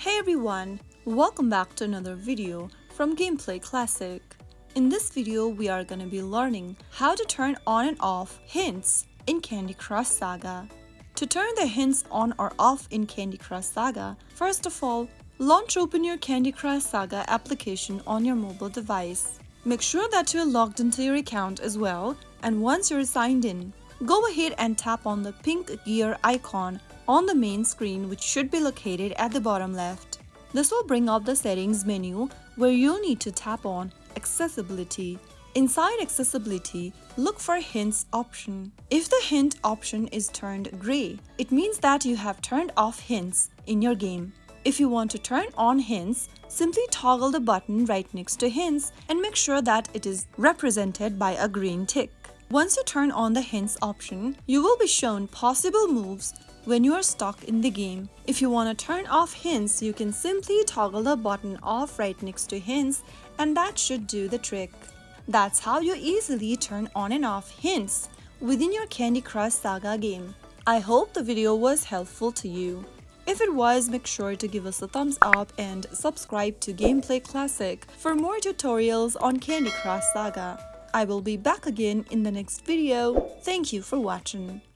Hey everyone, welcome back to another video from Gameplay Classic. In this video, we are going to be learning how to turn on and off hints in Candy Crush Saga. To turn the hints on or off in Candy Crush Saga, first of all, launch open your Candy Crush Saga application on your mobile device. Make sure that you're logged into your account as well, and once you're signed in, go ahead and tap on the pink gear icon on the main screen, which should be located at the bottom left. This will bring up the settings menu where you'll need to tap on accessibility. Inside accessibility, look for hints option. If the hint option is turned gray, it means that you have turned off hints in your game. If you want to turn on hints, simply toggle the button right next to hints and make sure that it is represented by a green tick. Once you turn on the hints option, you will be shown possible moves when you are stuck in the game. If you want to turn off hints, you can simply toggle the button off right next to hints and that should do the trick. That's how you easily turn on and off hints within your Candy Crush Saga game. I hope the video was helpful to you. If it was, make sure to give us a thumbs up and subscribe to Gameplay Classic for more tutorials on Candy Crush Saga. I will be back again in the next video. Thank you for watching.